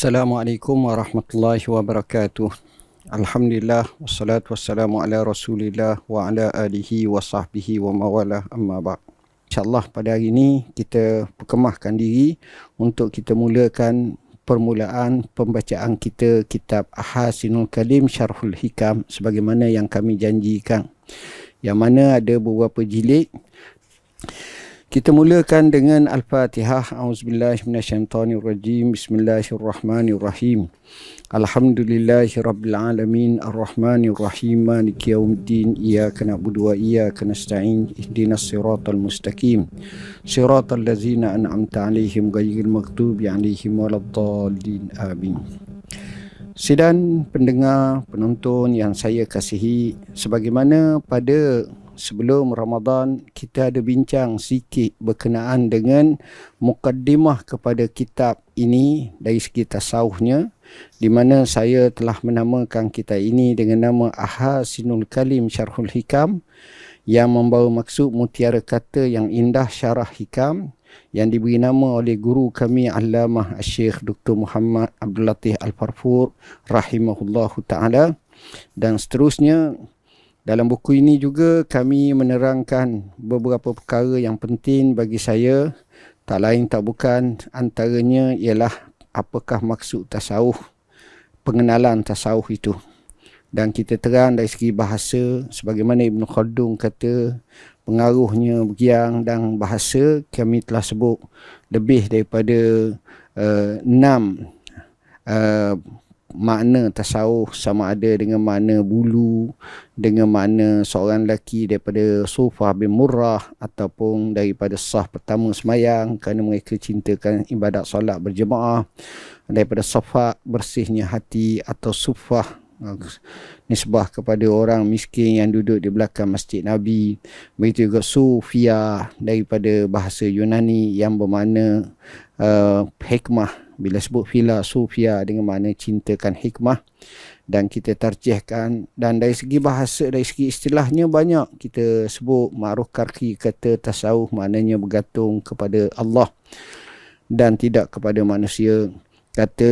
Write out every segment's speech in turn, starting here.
Assalamualaikum warahmatullahi wabarakatuh. Alhamdulillah wassalatu wassalamu ala Rasulillah wa ala alihi wa sahbihi wa mawalah amma ba'd. InsyaAllah pada hari ini kita perkemahkan diri untuk kita mulakan permulaan pembacaan kita kitab Ahsinul Kalim Syarhul Hikam sebagaimana yang kami janjikan. Yang mana ada beberapa jilid. Kita mulakan dengan Al-Fatihah. A'udzubillahi minasyaitonirrajim. Bismillahirrahmanirrahim. Alhamdulillahirabbil alamin arrahmanirrahim maliki yaumiddin iyyaka na'budu wa iyyaka nasta'in ihdinas siratal mustaqim siratal ladzina an'amta 'alaihim ghairil maghdubi 'alaihim waladdallin amin. Sidang pendengar, penonton yang saya kasihi, sebagaimana pada sebelum Ramadan kita ada bincang sikit berkenaan dengan mukaddimah kepada kitab ini dari segi tasawufnya, di mana saya telah menamakan kitab ini dengan nama Ahsinul Kalim Syarhul Hikam, yang membawa maksud mutiara kata yang indah syarah hikam, yang diberi nama oleh guru kami Allamah Syekh Dr. Muhammad Abdul Latif Al-Farfur rahimahullahu ta'ala. Dan seterusnya, dalam buku ini juga kami menerangkan beberapa perkara yang penting bagi saya, tak lain tak bukan antaranya ialah apakah maksud tasawuf, pengenalan tasawuf itu. Dan kita terang dari segi bahasa, sebagaimana Ibn Khaldun kata, pengaruhnya bergiang dan bahasa kami telah sebut lebih daripada 6 makna tasawuf, sama ada dengan makna bulu, dengan makna seorang lelaki daripada Sufah bin Murrah, ataupun daripada sah pertama semayang kerana mereka cintakan ibadat solat berjemaah, daripada safak bersihnya hati, atau sufah nisbah kepada orang miskin yang duduk di belakang masjid Nabi. Begitu juga sufia daripada bahasa Yunani yang bermakna hikmah. Bila sebut filosofia dengan makna cintakan hikmah, dan kita tarjihkan. Dan dari segi bahasa, dari segi istilahnya banyak kita sebut. Ma'ruf Karki kata tasawuf maknanya bergantung kepada Allah dan tidak kepada manusia. Kata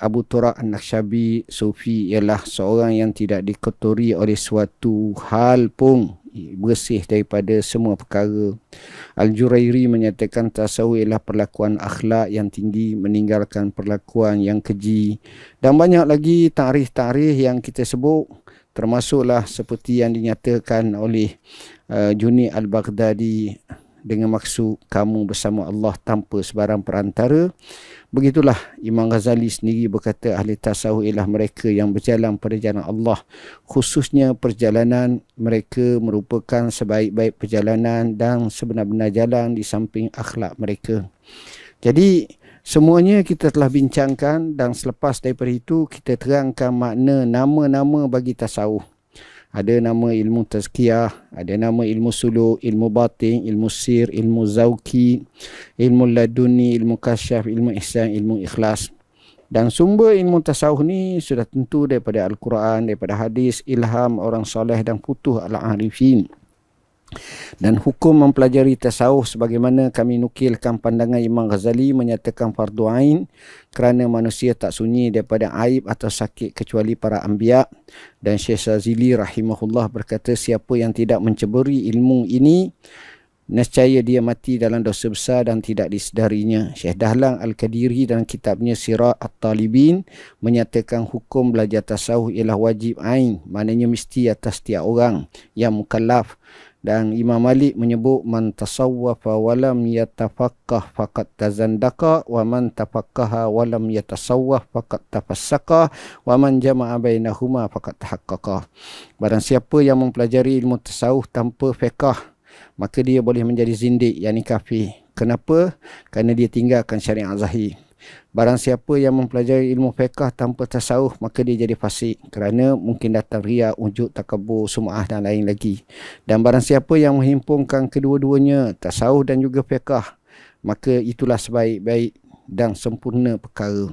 Abu Turab An-Nakshabi, Sufi ialah seorang yang tidak dikotori oleh suatu hal pun, bersih daripada semua perkara. Al-Jurairi menyatakan tasawuf ialah perlakuan akhlak yang tinggi, meninggalkan perlakuan yang keji. Dan banyak lagi tarikh-tarikh yang kita sebut, termasuklah seperti yang dinyatakan oleh Junaid Al-Baghdadi dengan maksud kamu bersama Allah tanpa sebarang perantara. Begitulah Imam Ghazali sendiri berkata ahli tasawuf ialah mereka yang berjalan pada jalan Allah, khususnya perjalanan mereka merupakan sebaik-baik perjalanan dan sebenar-benar jalan di samping akhlak mereka. Jadi semuanya kita telah bincangkan, dan selepas daripada itu kita terangkan makna nama-nama bagi tasawuf. Ada nama ilmu tazkiyah, ada nama ilmu suluk, ilmu batin, ilmu sir, ilmu zauki, ilmu laduni, ilmu kasyaf, ilmu ihsan, ilmu ikhlas. Dan sumber ilmu tasawuf ni sudah tentu daripada Al-Quran, daripada hadis, ilham orang soleh dan futuh al-arifin. Dan hukum mempelajari tasawuf sebagaimana kami nukilkan pandangan Imam Ghazali menyatakan fardu ain, kerana manusia tak sunyi daripada aib atau sakit kecuali para anbiya. Dan Syekh Syazili rahimahullah berkata, siapa yang tidak menceburi ilmu ini, nescaya dia mati dalam dosa besar dan tidak disedarinya. Syekh Dahlan Al-Qadiri dalam kitabnya Sirah At-Talibin menyatakan hukum belajar tasawuf ialah wajib ain, maknanya mesti atas setiap orang yang mukallaf. Dan Imam Malik menyebut man tasawwafa walam yatafaqqah faqad tazandaqa, wa man tafaqqaha walam yatasawwaf faqad tafassaka, wa man jama'a bainahuma faqad tahaqqaqa. Barang siapa yang mempelajari ilmu tasawuf tanpa fiqh, maka dia boleh menjadi zindik, yakni kafir. Kenapa? Kerana dia tinggalkan syariat zahir. Barang siapa yang mempelajari ilmu fiqh tanpa tasawuf, maka dia jadi fasik, kerana mungkin datang riak, ujub, takabur, sum'ah dan lain lagi. Dan barang siapa yang menghimpunkan kedua-duanya, tasawuf dan juga fiqh, maka itulah sebaik-baik dan sempurna perkara.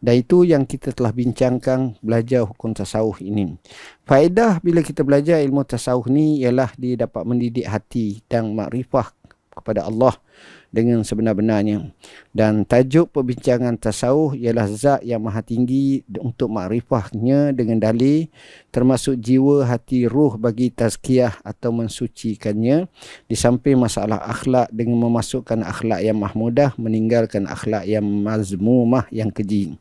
Dan itu yang kita telah bincangkan belajar hukum tasawuf ini. Faedah bila kita belajar ilmu tasawuf ni ialah dia dapat mendidik hati dan makrifah kepada Allah dengan sebenar-benarnya. Dan tajuk perbincangan tasawuf ialah zat yang maha tinggi untuk makrifahnya dengan dalil, termasuk jiwa, hati, ruh bagi tazkiyah atau mensucikannya, di samping masalah akhlak dengan memasukkan akhlak yang mahmudah, meninggalkan akhlak yang mazmumah, yang keji.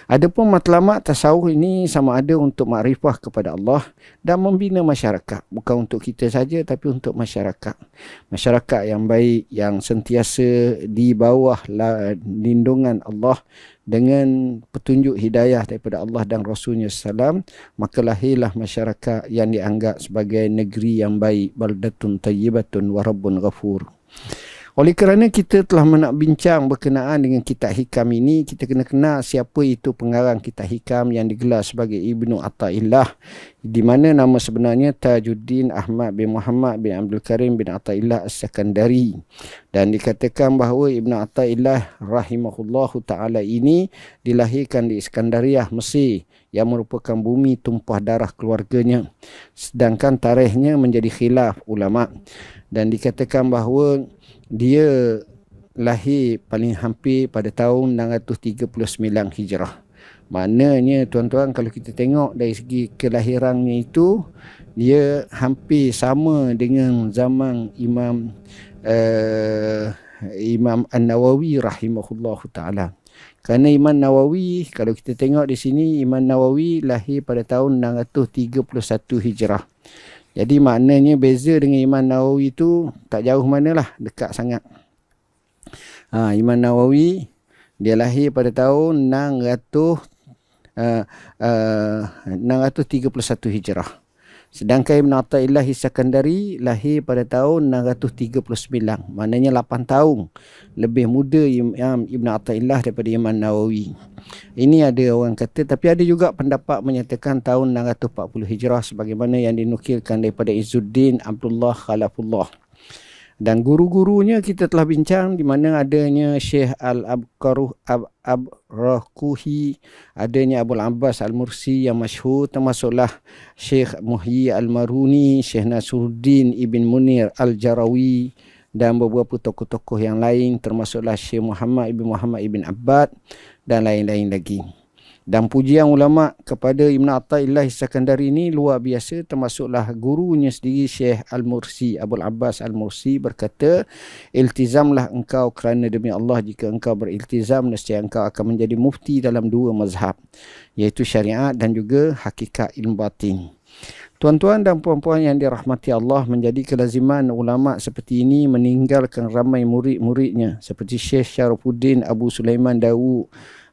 Adapun matlamat tasawuf ini sama ada untuk makrifah kepada Allah dan membina masyarakat. Bukan untuk kita saja tapi untuk masyarakat. Masyarakat yang baik, yang sentiasa di bawah lindungan Allah dengan petunjuk hidayah daripada Allah dan Rasulnya SAW, maka lahirlah masyarakat yang dianggap sebagai negeri yang baik, baldatun tayyibatun wa rabbun ghafur. Oleh kerana kita telah nak bincang berkenaan dengan kitab hikam ini, kita kena kenal siapa itu pengarang kitab hikam yang digelar sebagai Ibnu Athaillah, di mana nama sebenarnya Tajuddin Ahmad bin Muhammad bin Abdul Karim bin Athaillah As-Sakandari. Dan dikatakan bahawa Ibnu Athaillah rahimahullahu ta'ala ini dilahirkan di Iskandariah, Mesir, yang merupakan bumi tumpah darah keluarganya. Sedangkan tarikhnya menjadi khilaf ulama. Dan dikatakan bahawa dia lahir paling hampir pada tahun 639 Hijrah. Maknanya tuan-tuan, kalau kita tengok dari segi kelahirannya itu, dia hampir sama dengan zaman Imam An-Nawawi rahimahullahu ta'ala. Kerana Imam Nawawi, kalau kita tengok di sini, Imam Nawawi lahir pada tahun 631 Hijrah. Jadi maknanya beza dengan Imam Nawawi itu tak jauh manalah, dekat sangat. Imam Nawawi dia lahir pada tahun 631 Hijrah. Sedangkan Ibn Athaillah As-Sakandari lahir pada tahun 639. Maknanya 8 tahun lebih muda Ibn Athaillah daripada Imam Nawawi. Ini ada orang kata, tapi ada juga pendapat menyatakan tahun 640 Hijrah sebagaimana yang dinukilkan daripada Izzuddin Abdullah Khalafullah. Dan guru-gurunya kita telah bincang, di mana adanya Syekh Al-Abraquhi, adanya Abul Abbas Al-Mursi yang masyhur, termasuklah Syekh Muhyi Al-Maruni, Syekh Nasruddin Ibn Munir Al-Jarawi dan beberapa tokoh-tokoh yang lain, termasuklah Syekh Muhammad Ibn Abbad dan lain-lain lagi. Dan pujian ulama kepada Ibn Athaillah As-Sakandari ini luar biasa, termasuklah gurunya sendiri Syekh Al-Mursi, Abul Abbas Al-Mursi berkata, iltizamlah engkau kerana demi Allah, jika engkau beriltizam nescaya engkau akan menjadi mufti dalam dua mazhab, iaitu syariat dan juga hakikat ilmu batin. Tuan-tuan dan puan-puan yang dirahmati Allah, menjadi kelaziman ulama seperti ini meninggalkan ramai murid-muridnya seperti Syekh Syarafuddin Abu Sulaiman Dawu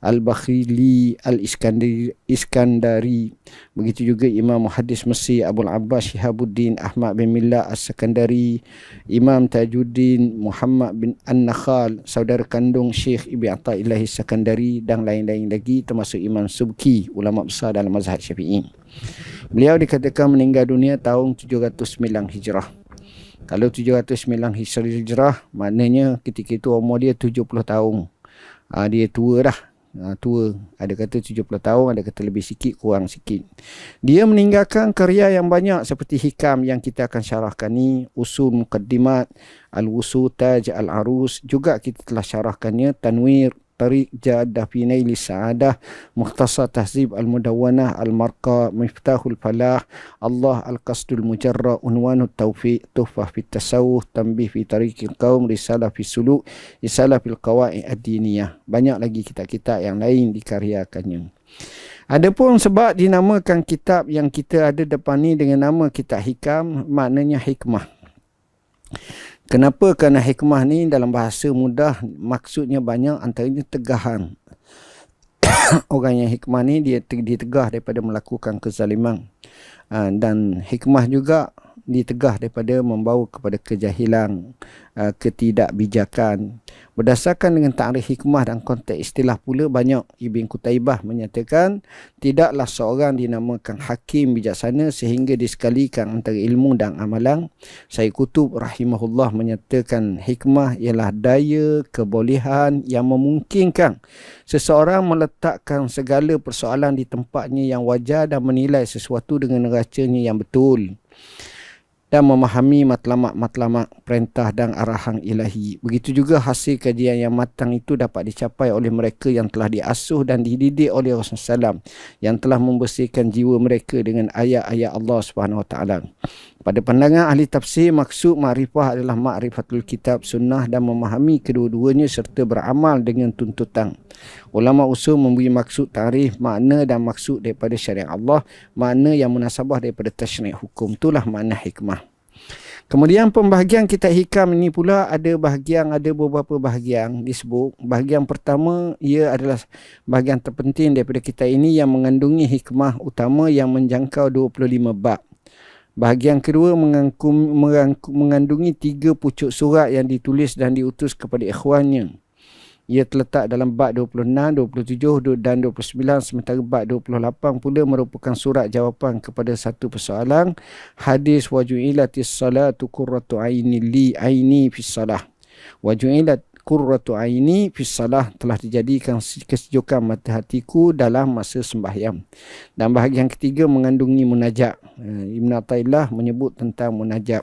Al-Bakhili Al-Iskandari. Begitu juga Imam Muhaddis Mesir Abul Abbas Shihabuddin Ahmad bin Millah As-Sakandari, Imam Tajuddin Muhammad bin An-Nakhal, saudara kandung Syekh Ibn Athaillah As-Sakandari, dan lain-lain lagi, termasuk Imam Subki, ulama besar dalam mazhab Syafi'i. Beliau dikatakan meninggal dunia tahun 709 Hijrah. Kalau 709 Hijrah, maknanya ketika itu umur dia 70 tahun. Dia tua dah. Tua, ada kata 70 tahun, ada kata lebih sikit, kurang sikit. Dia meninggalkan karya yang banyak seperti hikam yang kita akan syarahkan ni, Usul Muqaddimat, Al-Wusul, Taj Al-Arus, juga kita telah syarahkannya, Tanwir Tariq Jadah fi Naili Sa'adah, Mukhtasar Tahzib Al-Mudawwanah, Al-Marqa, Miftahul Falah, Allah Al-Qasdul Mujarra, Unwanut Taufiq, Tuhfah fi Tasawuf, Tanbih fi Tariqil Qaum, Risalah fi Suluk, Risalah fil Qawaid Ad-Diniyah. Banyak lagi kitab-kitab yang lain dikaryakannya. Adapun sebab dinamakan kitab yang kita ada depan ni dengan nama kitab hikam, maknanya hikmah. Kenapa? Kerana hikmah ni dalam bahasa mudah maksudnya banyak, antaranya tegahan. Orang yang hikmah ni dia ditegah daripada melakukan kezaliman. Dan hikmah juga ditegah daripada membawa kepada kejahilan, ketidakbijakan. Berdasarkan dengan takrif hikmah dan konteks istilah pula, banyak Ibn Qutaibah menyatakan tidaklah seorang dinamakan hakim bijaksana sehingga disekalikan antara ilmu dan amalan. Syekh Qutb rahimahullah menyatakan hikmah ialah daya kebolehan yang memungkinkan seseorang meletakkan segala persoalan di tempatnya yang wajar dan menilai sesuatu dengan neracanya yang betul. dan memahami matlamat-matlamat perintah dan arahan ilahi. Begitu juga hasil kajian yang matang itu dapat dicapai oleh mereka yang telah diasuh dan dididik oleh Rasulullah SAW, yang telah membersihkan jiwa mereka dengan ayat-ayat Allah SWT. Pada pandangan ahli tafsir, maksud ma'rifah adalah ma'rifatul kitab sunnah dan memahami kedua-duanya serta beramal dengan tuntutan. Ulama usul memberi maksud tarikh, makna dan maksud daripada syariat Allah, makna yang munasabah daripada tasyri' hukum. Itulah makna hikmah. Kemudian pembahagian kitab hikam ini pula ada beberapa bahagian disebut. Bahagian pertama, ia adalah bahagian terpenting daripada kitab ini yang mengandungi hikmah utama yang menjangkau 25 bab. Bahagian kedua mengandungi 3 pucuk surat yang ditulis dan diutus kepada ikhwannya. Ia terletak dalam bab 26, 27 dan 29, sementara bab 28 pula merupakan surat jawapan kepada satu persoalan. Hadis waju'ilatis salatu qurratu aini fis salah. Waju'ilat qurratu aini fis salah, telah dijadikan kesejukan mata hatiku dalam masa sembahyang. Dan bahagian ketiga mengandungi munajat. Ibn Athaillah menyebut tentang munajat.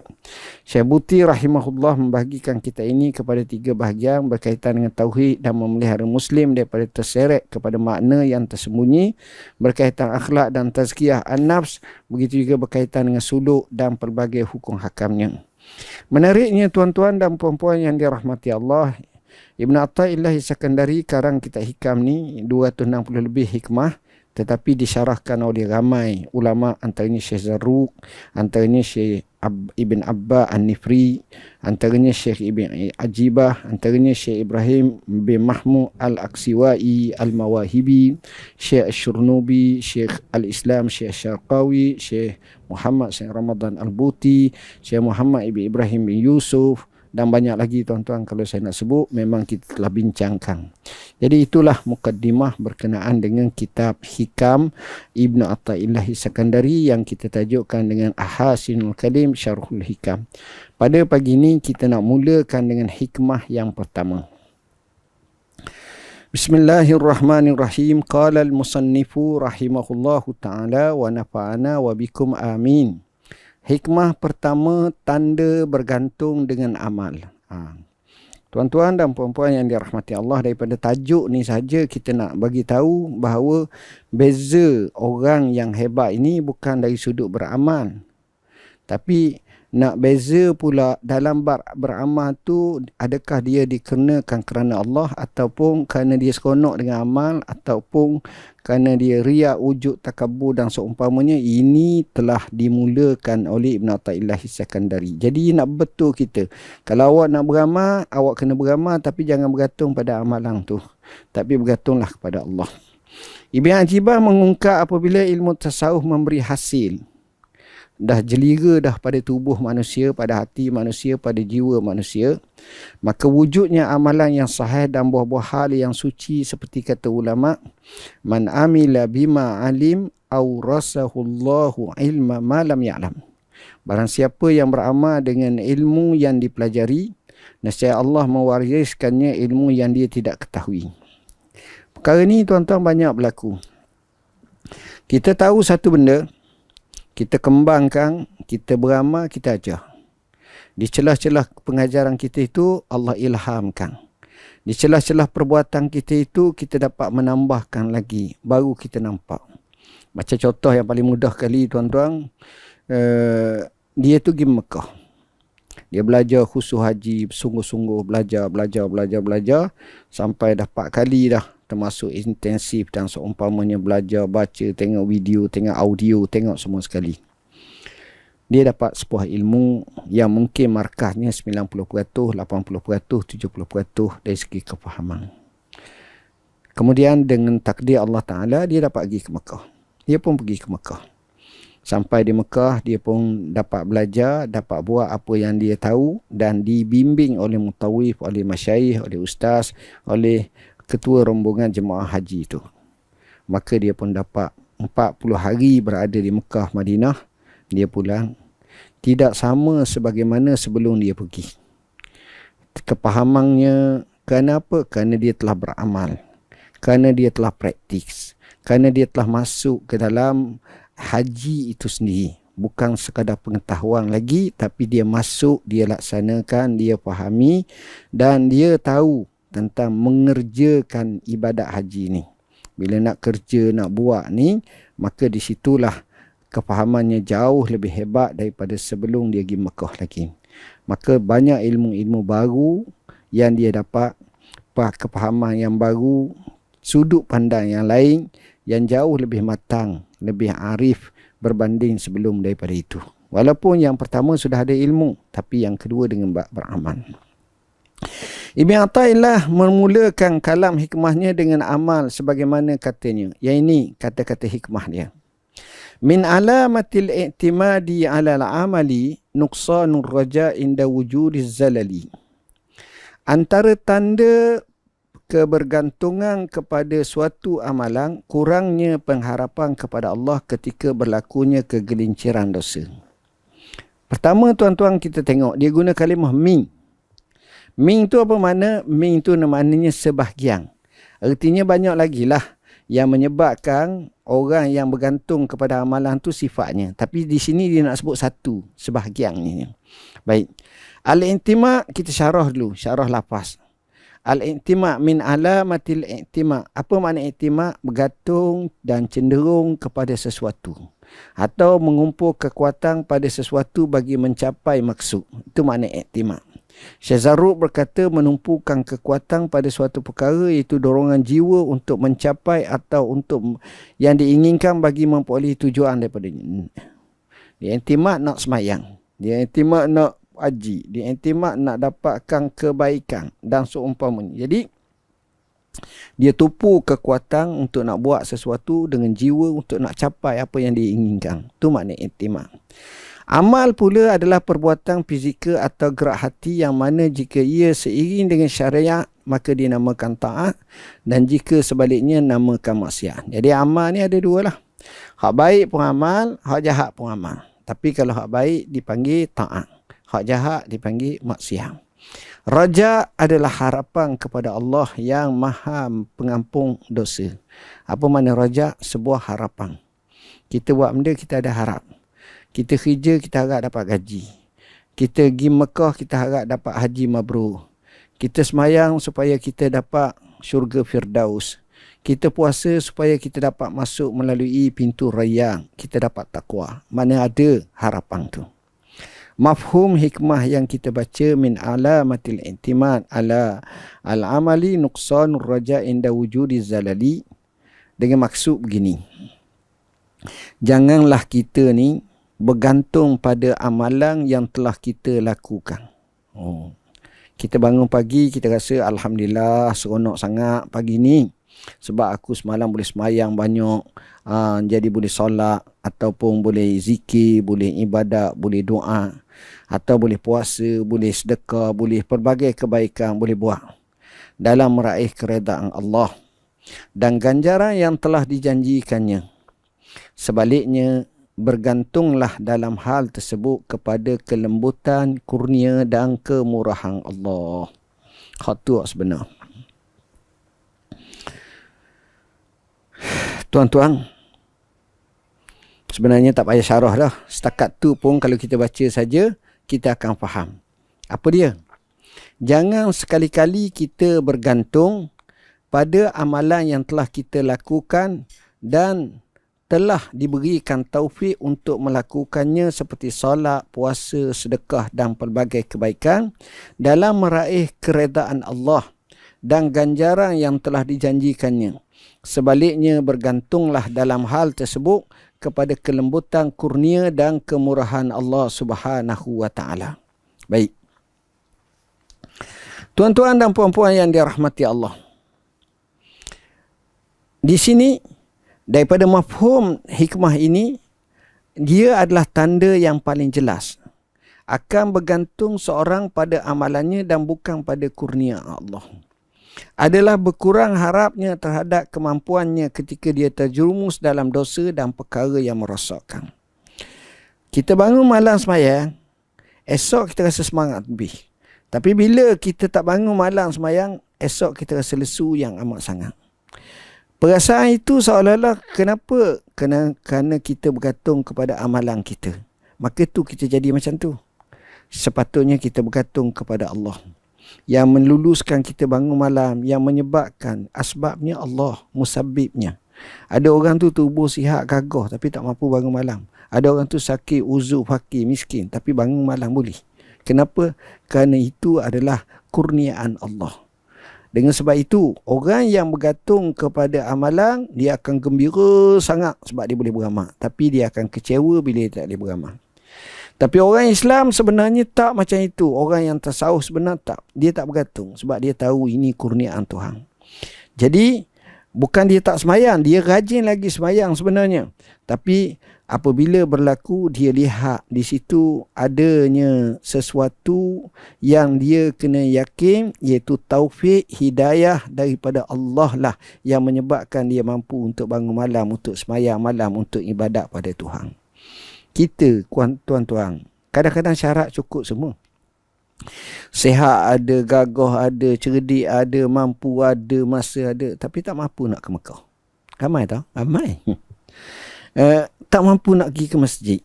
Syekh Buti rahimahullah membahagikan kitab ini kepada 3 bahagian berkaitan dengan tauhid dan memelihara Muslim daripada terseret kepada makna yang tersembunyi, berkaitan akhlak dan tazkiyah an-nafs, begitu juga berkaitan dengan suluk dan pelbagai hukum hakamnya. Menariknya tuan-tuan dan puan-puan yang dirahmati Allah, Ibn Athaillah Iskandari karang kitab hikam ni 260 lebih hikmah, tetapi disyarahkan oleh ramai ulama, antaranya Syekh Zarruq, antaranya Syekh Ibn Abba An-Nifri, antaranya Syekh Ibn Ajibah, antaranya Syekh Ibrahim bin Mahmud Al-Aksiwai Al-Mawahibi, Syekh Al-Shurnubi, Syekh Al-Islam Syekh Syarqawi, Syekh Muhammad Syekh Ramadan Al-Buti, Syekh Muhammad Ibn Ibrahim bin Yusuf, dan banyak lagi tuan-tuan, kalau saya nak sebut memang kita telah bincangkan. Jadi itulah mukaddimah berkenaan dengan kitab Hikam Ibn Athaillah Iskandari yang kita tajukkan dengan Ahasinul Kalim Syarhul Hikam. Pada pagi ini kita nak mulakan dengan hikmah yang pertama. Bismillahirrahmanirrahim. Qala al-musannifu rahimahullahu ta'ala wa nafa'ana wa bikum amin. Hikmah pertama, tanda bergantung dengan amal. Tuan-tuan dan puan-puan yang dirahmati Allah, daripada tajuk ni saja kita nak bagi tahu bahawa beza orang yang hebat ini bukan dari sudut beramal. Tapi nak beza pula dalam beramal tu, adakah dia dikenakan kerana Allah ataupun kerana dia seronok dengan amal ataupun kerana dia riak, wujud, takabur dan seumpamanya. Ini telah dimulakan oleh Ibn Athaillah Iskandari. Jadi nak betul kita, kalau awak nak beramal, awak kena beramal, tapi jangan bergantung pada amalan tu, tapi bergantunglah kepada Allah. Ibn Ajibah mengungkap apabila ilmu tasawuf memberi hasil, dah jelira dah pada tubuh manusia, pada hati manusia, pada jiwa manusia, maka wujudnya amalan yang sahih dan buah-buah hal yang suci, seperti kata ulama, man amila bima alim awrasahullahu ilma ma lam ya'lam. Barang siapa yang beramal dengan ilmu yang dipelajari, nescaya Allah mewariskannya ilmu yang dia tidak ketahui. Perkara ni tuan-tuan banyak berlaku. Kita tahu satu benda, kita kembangkan, kita beramal, kita ajar. Di celah-celah pengajaran kita itu, Allah ilhamkan. Di celah-celah perbuatan kita itu, kita dapat menambahkan lagi, baru kita nampak. Macam contoh yang paling mudah kali tuan-tuan, dia tu pergi Mekah. Dia belajar khusus haji, sungguh-sungguh belajar, sampai dah 4 kali dah, termasuk intensif dan seumpamanya belajar, baca, tengok video, tengok audio, tengok semua sekali. Dia dapat sebuah ilmu yang mungkin markahnya 90%, 80%, 70% dari segi kefahaman. Kemudian dengan takdir Allah Ta'ala, dia dapat pergi ke Mekah. Dia pun pergi ke Mekah. Sampai di Mekah, dia pun dapat belajar, dapat buat apa yang dia tahu dan dibimbing oleh mutawif, oleh masyayikh, oleh ustaz, oleh ketua rombongan jemaah haji itu. Maka dia pun dapat 40 hari berada di Mekah, Madinah. Dia pulang. Tidak sama sebagaimana sebelum dia pergi. Kepahamannya, kerana apa? Kerana dia telah beramal. Kerana dia telah praktis. Kerana dia telah masuk ke dalam haji itu sendiri. bukan sekadar pengetahuan lagi, tapi dia masuk, dia laksanakan, dia fahami dan dia tahu tentang mengerjakan ibadat haji ni. Bila nak kerja, nak buat ni, maka di situlah kefahamannya jauh lebih hebat daripada sebelum dia pergi Mekah lagi. Maka banyak ilmu-ilmu baru yang dia dapat, kefahaman yang baru, sudut pandang yang lain yang jauh lebih matang, lebih arif berbanding sebelum daripada itu. Walaupun yang pertama sudah ada ilmu, tapi yang kedua dengan beramal. Ibn Athaillah memulakan kalam hikmahnya dengan amal sebagaimana katanya. Yang ini kata-kata hikmah dia. Min alamatil i'timadi ala al-amali nuqsanur raja' inda wujudiz zalali. Antara tanda kebergantungan kepada suatu amalan, kurangnya pengharapan kepada Allah ketika berlakunya kegelinciran dosa. Pertama tuan-tuan kita tengok, dia guna kalimah min. Min tu apa makna? Min tu maknanya sebahagian. Artinya banyak lagi lah yang menyebabkan orang yang bergantung kepada amalan tu sifatnya. Tapi di sini dia nak sebut satu, sebahagiannya. Baik. Al-intima' kita syarah dulu, syarah lafaz. Al-i'tima' min alamatil i'tima'. Apa makna i'tima'? Bergantung dan cenderung kepada sesuatu. Atau mengumpul kekuatan pada sesuatu bagi mencapai maksud. Itu makna i'tima'. Syekh Zarruq berkata menumpukan kekuatan pada suatu perkara, iaitu dorongan jiwa untuk mencapai atau untuk yang diinginkan bagi memperoleh tujuan daripadanya. Dia i'tima' nak semayang. Dia i'tima' nak haji, dia i'timad nak dapatkan kebaikan dan seumpamanya. Jadi dia tupu kekuatan untuk nak buat sesuatu dengan jiwa untuk nak capai apa yang diinginkan. Itu makna i'timad. Amal pula adalah perbuatan fizikal atau gerak hati yang mana jika ia seiring dengan syariat maka dinamakan taat, dan jika sebaliknya namakan maksiat. Jadi amal ni ada dua lah. Hak baik pun amal, hak jahat pun amal. Tapi kalau hak baik dipanggil taat, hak jahat dipanggil maksiat. Raja adalah harapan kepada Allah yang maha pengampun dosa. Apa makna raja? Sebuah harapan. Kita buat benda, kita ada harap. Kita kerja, kita harap dapat gaji. Kita pergi Mekah, kita harap dapat haji mabrur. Kita semayang supaya kita dapat syurga Firdaus. Kita puasa supaya kita dapat masuk melalui pintu rayyan. Kita dapat takwa. Mana ada harapan tu. Mafhum hikmah yang kita baca min alamatil i'timad ala al-amali nuqsanur raja' inda wujudi zalali, dengan maksud begini. Janganlah kita ni bergantung pada amalan yang telah kita lakukan. Kita bangun pagi, kita rasa alhamdulillah seronok sangat pagi ni sebab aku semalam boleh semayang banyak, jadi boleh solat ataupun boleh zikir, boleh ibadat, boleh doa, atau boleh puasa, boleh sedekah, boleh pelbagai kebaikan boleh buat dalam meraih keredaan Allah dan ganjaran yang telah dijanjikannya. Sebaliknya, bergantunglah dalam hal tersebut kepada kelembutan, kurnia dan kemurahan Allah. Khatu sebenar. Tuan-tuan, sebenarnya tak payah syarah dah. Setakat tu pun kalau kita baca saja, kita akan faham. Apa dia? Jangan sekali-kali kita bergantung pada amalan yang telah kita lakukan dan telah diberikan taufik untuk melakukannya seperti solat, puasa, sedekah dan pelbagai kebaikan dalam meraih keredaan Allah dan ganjaran yang telah dijanjikannya. Sebaliknya, bergantunglah dalam hal tersebut kepada kelembutan, kurnia dan kemurahan Allah Subhanahu wa taala. Baik. Tuan-tuan dan puan-puan yang dirahmati Allah. Di sini daripada mafhum hikmah ini, dia adalah tanda yang paling jelas akan bergantung seorang pada amalannya dan bukan pada kurnia Allah. Adalah berkurang harapnya terhadap kemampuannya ketika dia terjerumus dalam dosa dan perkara yang merosakkan. Kita bangun malam semayang, esok kita rasa semangat lebih. Tapi bila kita tak bangun malam semayang, esok kita rasa lesu yang amat sangat. Perasaan itu seolah-olah kenapa? Kerana kita bergantung kepada amalan kita. maka tu kita jadi macam tu. Sepatutnya kita bergantung kepada Allah. Yang meluluskan kita bangun malam, yang menyebabkan asbabnya Allah, musabbibnya. Ada orang tu tubuh sihat gagah tapi tak mampu bangun malam. Ada orang tu sakit, uzur, fakir, miskin tapi bangun malam boleh. Kenapa? Kerana itu adalah kurniaan Allah. Dengan sebab itu, orang yang bergantung kepada amalan, dia akan gembira sangat sebab dia boleh beramal. Tapi dia akan kecewa bila dia tak boleh beramal. Tapi orang Islam sebenarnya tak macam itu. Orang yang tasawuf sebenarnya tak. Dia tak bergantung sebab dia tahu ini kurniaan Tuhan. Jadi, bukan dia tak semayang. Dia rajin lagi semayang sebenarnya. Tapi, apabila berlaku, dia lihat di situ adanya sesuatu yang dia kena yakin, iaitu taufik, hidayah daripada Allah lah yang menyebabkan dia mampu untuk bangun malam, untuk semayang malam, untuk ibadat pada Tuhan. Kita, tuan-tuan, kadang-kadang syarat cukup semua. Sihat ada, gagah ada, cerdik ada, mampu ada, masa ada, tapi tak mampu nak ke Mekah. Ramai tau? Ramai. Tak mampu nak pergi ke masjid.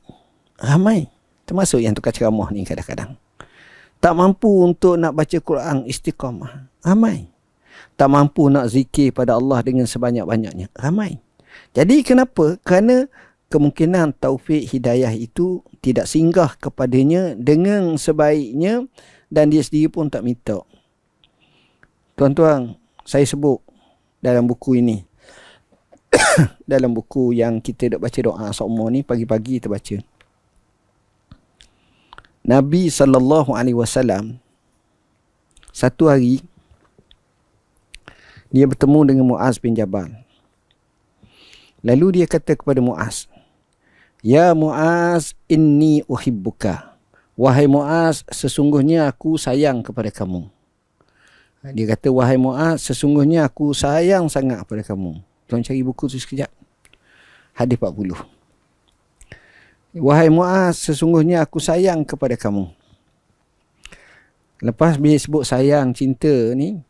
Ramai. Termasuk yang tukar ceramah ni kadang-kadang. Tak mampu untuk nak baca Quran istiqamah. Ramai. Tak mampu nak zikir pada Allah dengan sebanyak-banyaknya. Ramai. Jadi kenapa? Kerana kemungkinan taufik hidayah itu tidak singgah kepadanya dengan sebaiknya dan dia sendiri pun tak minta. Tuan-tuan, saya sebut dalam buku ini. Dalam buku yang kita dok baca doa semua ni, pagi-pagi kita baca. Nabi SAW satu hari dia bertemu dengan Muaz bin Jabal. Lalu dia kata kepada Muaz, "Ya Muaz, inni uhibbuka." Wahai Muaz, sesungguhnya aku sayang kepada kamu. Dia kata, "Wahai Muaz, sesungguhnya aku sayang sangat kepada kamu." Tuan cari buku tu sekejap. Hadis 40. "Wahai Muaz, sesungguhnya aku sayang kepada kamu." Lepas dia sebut sayang, cinta ni,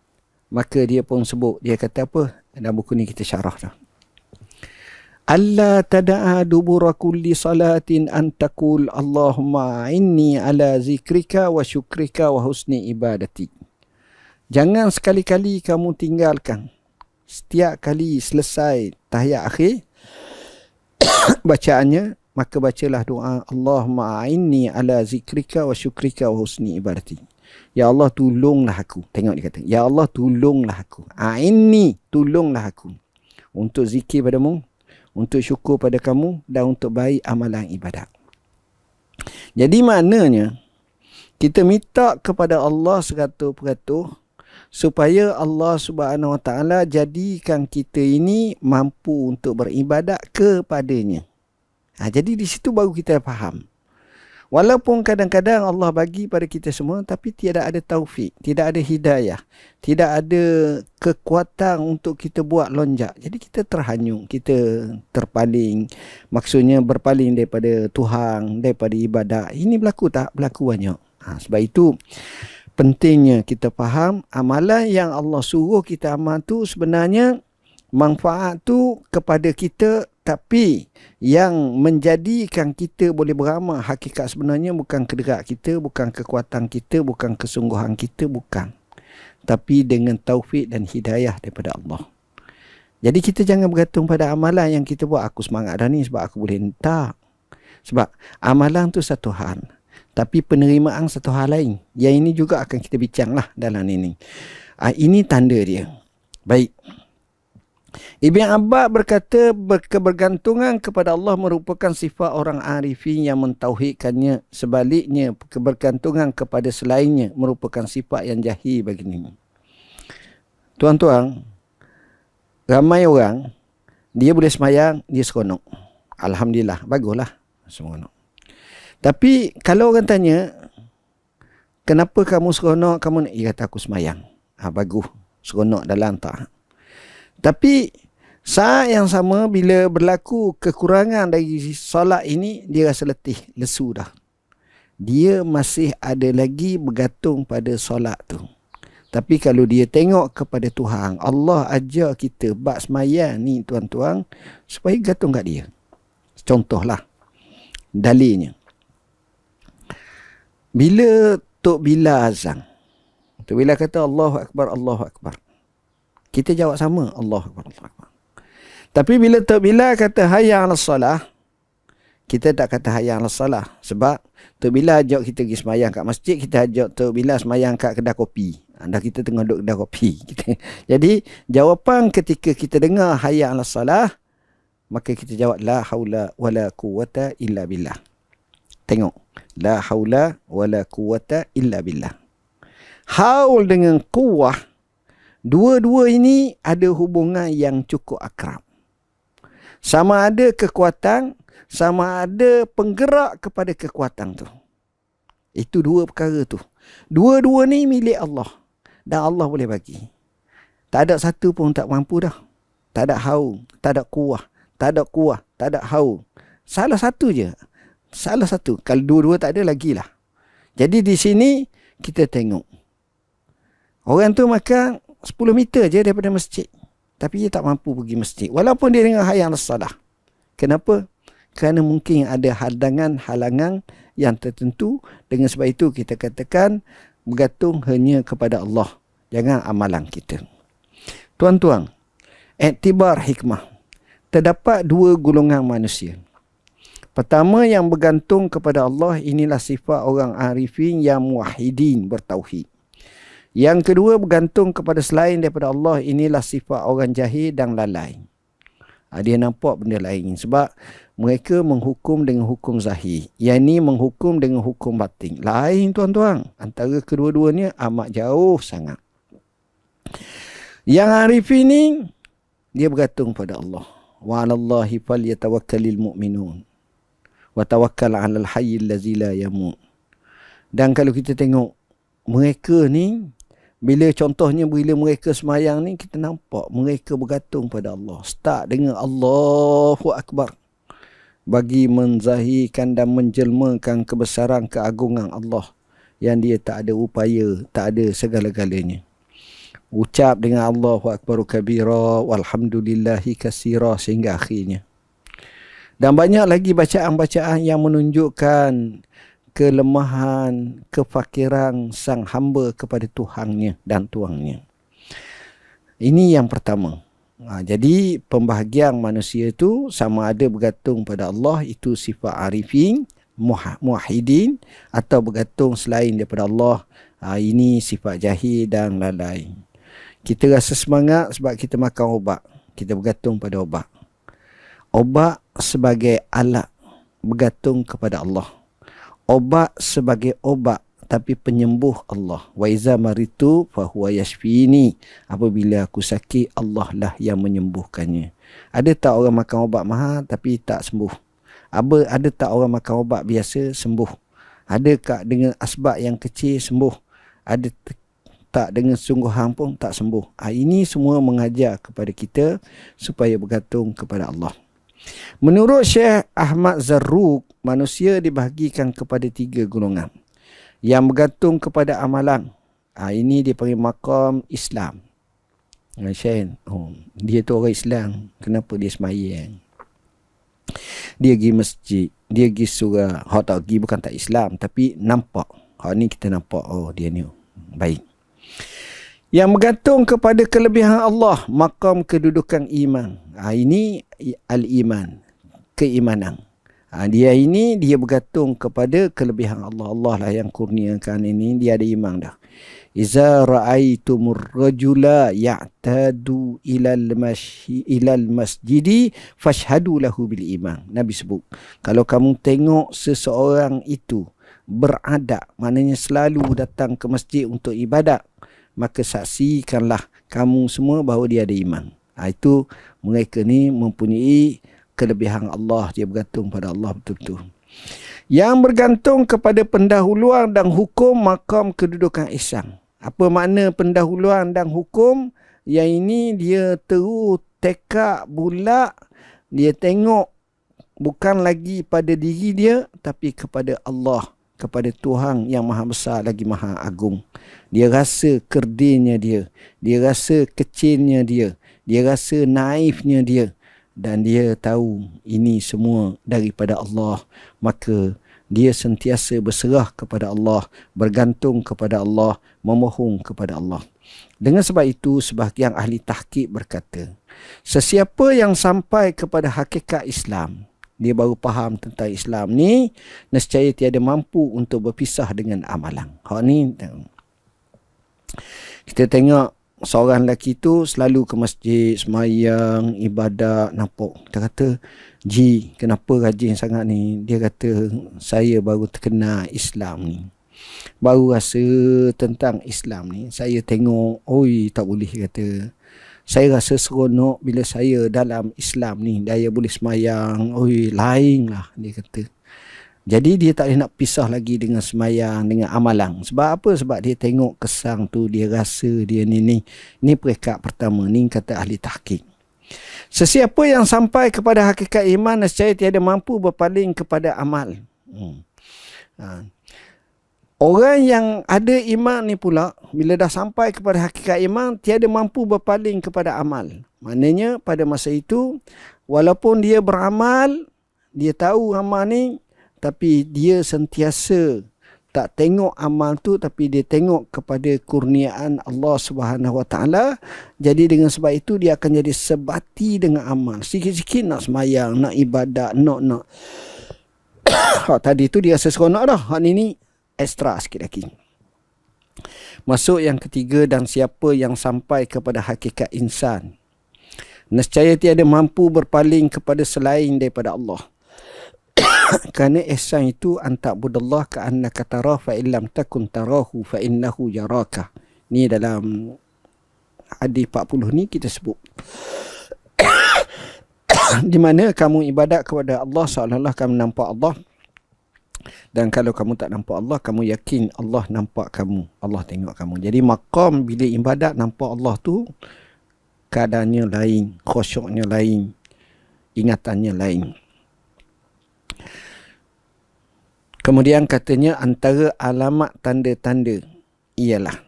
maka dia pun sebut, dia kata apa? Dalam buku ni kita syarah dah. "Alla tada'a dubura kulli salatin an taqul Allahumma inni ala zikrika wa syukrika wa husni ibadati." Jangan sekali-kali kamu tinggalkan. Setiap kali selesai tahiyat akhir bacaannya, maka bacalah doa Allahumma a'inni ala zikrika wa syukrika wa husni ibadati. Ya Allah, tolonglah aku. Tengok dia kata, ya Allah, tolonglah aku. A'inni, tolonglah aku untuk zikir padamu, untuk syukur pada kamu dan untuk baik amalan ibadat. Jadi maknanya kita minta kepada Allah 100% supaya Allah Subhanahu Wa Taala jadikan kita ini mampu untuk beribadat kepadanya. Jadi di situ baru kita faham. Walaupun kadang-kadang Allah bagi pada kita semua, tapi tidak ada taufik, tidak ada hidayah, tidak ada kekuatan untuk kita buat lonjak. Jadi kita terhanyut, kita terpaling. Maksudnya berpaling daripada Tuhan, daripada ibadat. Ini berlaku tak? Berlaku banyak. Sebab itu pentingnya kita faham amalan yang Allah suruh kita amal tu sebenarnya manfaat tu kepada kita, tapi yang menjadikan kita boleh beramal hakikat sebenarnya bukan kederak kita, bukan kekuatan kita, bukan kesungguhan kita, bukan. Tapi dengan taufik dan hidayah daripada Allah. Jadi kita jangan bergantung pada amalan yang kita buat. Aku semangat dah ni sebab aku boleh. Tak. Sebab amalan tu satu hal, tapi penerimaan satu hal lain. Yang ini juga akan kita bincang lah dalam ini. Ini tanda dia. Baik. Ibn Abbas berkata, kebergantungan kepada Allah merupakan sifat orang arifin yang mentauhidkannya. Sebaliknya, kebergantungan kepada selainnya merupakan sifat yang jahil baginya. Tuan-tuan, ramai orang, dia boleh semayang, dia seronok. Alhamdulillah, baguslah. Seronok. Tapi kalau orang tanya, kenapa kamu seronok? Dia kata, aku semayang. Bagus. Seronok dalam tak. Tapi saat yang sama bila berlaku kekurangan dari solat ini, dia rasa letih, lesu dah. Dia masih ada lagi bergantung pada solat tu. Tapi kalau dia tengok kepada Tuhan, Allah ajar kita bab sembahyang ni tuan-tuan, supaya gantung kat dia. Contohlah dalilnya. Bila Tok Bila azan, Tok Bila kata Allahu Akbar, Allahu Akbar, kita jawab sama, Allahu Akbar, Allahu Akbar. Tapi bila Tok Bila kata hayya 'alas salah, kita tak kata hayya 'alas salah. Sebab Tok Bila ajak kita pergi semayang kat masjid, kita ajak Tok Bila semayang kat kedai kopi. Anda kita tengah duduk kedai kopi. Jadi jawapan ketika kita dengar hayya 'alas salah, maka kita jawab la haula wala quwata illa billah. Tengok, la haula wala quwata illa billah. Haul dengan kuwah, dua-dua ini ada hubungan yang cukup akrab. Sama ada kekuatan, sama ada penggerak kepada kekuatan tu. Itu dua perkara tu. Dua-dua ni milik Allah. Dan Allah boleh bagi. Tak ada satu pun tak mampu dah. Tak ada haul, tak ada kuwah, tak ada kuwah, tak ada haul. Salah satu je. Salah satu. Kalau dua-dua tak ada, lagilah. Jadi di sini kita tengok. Orang tu makan 10 meter je daripada masjid. Tapi dia tak mampu pergi masjid. Walaupun dia dengar hayya 'alas salah. Kenapa? Kerana mungkin ada halangan yang tertentu. Dengan sebab itu kita katakan bergantung hanya kepada Allah. Jangan amalan kita. Tuan-tuan, iktibar hikmah. Terdapat dua golongan manusia. Pertama yang bergantung kepada Allah, inilah sifat orang arifin yang muwahhidin, bertauhid. Yang kedua bergantung kepada selain daripada Allah, inilah sifat orang jahil dan lalai. Dia nampak benda lain. Sebab mereka menghukum dengan hukum zahir. Yang ini menghukum dengan hukum batin. Lain tuan-tuan. Antara kedua-duanya amat jauh sangat. Yang arifin ni, dia bergantung pada Allah. Wa 'alallahi falyatawakkalul mu'minun. Wa tawakkal 'alal hayyil ladzi la yamut. Dan kalau kita tengok mereka ni, bila contohnya bila mereka semayang ni, kita nampak mereka bergantung pada Allah. Start dengan Allahu Akbar. Bagi menzahirkan dan menjelmakan kebesaran keagungan Allah. Yang dia tak ada upaya, tak ada segala-galanya. Ucap dengan Allahu Akbar kabira walhamdulillahi kasira sehingga akhirnya. Dan banyak lagi bacaan-bacaan yang menunjukkan kelemahan, kefakiran sang hamba kepada Tuhannya dan Tuannya. Ini yang pertama. Jadi pembahagian manusia itu sama ada bergantung pada Allah, itu sifat arifin, muwahhidin, atau bergantung selain daripada Allah, ini sifat jahil dan lalai. Kita rasa semangat sebab kita makan ubat. Kita bergantung pada ubat. Ubat sebagai alat bergantung kepada Allah. Obat sebagai obat, tapi penyembuh Allah. Wa iza maritu fahuwa yashfini. Apabila aku sakit, Allah lah yang menyembuhkannya. Ada tak orang makan ubat mahal tapi tak sembuh? Ada tak orang makan ubat biasa sembuh? Ada tak dengan asbab yang kecil sembuh? Ada tak dengan sungguhan pun tak sembuh? Ini semua mengajar kepada kita supaya bergantung kepada Allah. Menurut Syekh Ahmad Zarruq, manusia dibahagikan kepada 3 golongan. Yang bergantung kepada amalan. Ini dia panggil maqam Islam. Syekh, dia tu orang Islam. Kenapa dia semayang? Dia pergi masjid. Dia pergi surah. Hak tak pergi bukan tak Islam. Tapi nampak. Hak ni kita nampak. Dia ni. Baik. Yang bergantung kepada kelebihan Allah, maqam kedudukan iman. Ini al-iman, keimanan. Dia bergantung kepada kelebihan Allah. Allah lah yang kurniakan ini, dia ada iman dah. Iza ra'aitumur rajula ya'tadu ilal masjidi fashhadu lahu bil iman. Nabi sebut, kalau kamu tengok seseorang itu beradab, maknanya selalu datang ke masjid untuk ibadat, maka saksikanlah kamu semua bahawa dia ada iman. Itu mereka ni mempunyai kelebihan Allah. Dia bergantung pada Allah betul-betul. Yang bergantung kepada pendahuluan dan hukum, maqam kedudukan ihsan. Apa makna pendahuluan dan hukum? Yang ini dia terus tekak bulat. Dia tengok bukan lagi pada diri dia, tapi kepada Allah, kepada Tuhan yang maha besar lagi maha agung. Dia rasa kerdilnya dia. Dia rasa kecilnya dia. Dia rasa naifnya dia. Dan dia tahu ini semua daripada Allah. Maka dia sentiasa berserah kepada Allah, bergantung kepada Allah, memohon kepada Allah. Dengan sebab itu, sebahagian ahli tahqiq berkata, sesiapa yang sampai kepada hakikat Islam, dia baru faham tentang Islam ni, nescaya tiada mampu untuk berpisah dengan amalan. Hak ni kita tengok seorang lelaki tu selalu ke masjid, semayang, ibadat, nampak. Kita kata, Ji, kenapa rajin sangat ni? Dia kata, saya baru terkenal Islam ni. Baru rasa tentang Islam ni. Saya tengok, oi, tak boleh kata. Saya rasa seronok bila saya dalam Islam ni. Dia boleh semayang, oi, lain lah, dia kata. Jadi dia tak boleh nak pisah lagi dengan semayang, dengan amalan. Sebab apa? Sebab dia tengok kesang tu, dia rasa dia ni. Ni peringkat pertama, ni kata ahli tahqiq. Sesiapa yang sampai kepada hakikat iman, nescaya tiada mampu berpaling kepada amal. Orang yang ada iman ni pula, bila dah sampai kepada hakikat iman, tiada mampu berpaling kepada amal. Maknanya pada masa itu, walaupun dia beramal, dia tahu amal ni, tapi dia sentiasa tak tengok amal tu, tapi dia tengok kepada kurniaan Allah Subhanahu Wa Taala. Jadi dengan sebab itu dia akan jadi sebati dengan amal. Sikit-sikit nak semayang, nak ibadat, nak. Tadi tu dia rasa seronok dah. Hak ni ekstra sikit lagi. Masuk yang ketiga, dan siapa yang sampai kepada hakikat insan, nescaya tiada mampu berpaling kepada selain daripada Allah. Kerana ihsan itu anta'budallah ka'annaka tarah fa illam takun tarahu fa innahu yaraka. Ni dalam hadis 40 ni kita sebut. Di mana kamu ibadat kepada Allah seolah-olah kamu nampak Allah. Dan kalau kamu tak nampak Allah, kamu yakin Allah nampak kamu. Allah tengok kamu. Jadi maqam bila ibadat nampak Allah tu, keadaannya lain, khusyuknya lain, ingatannya lain. Kemudian katanya antara alamat tanda-tanda ialah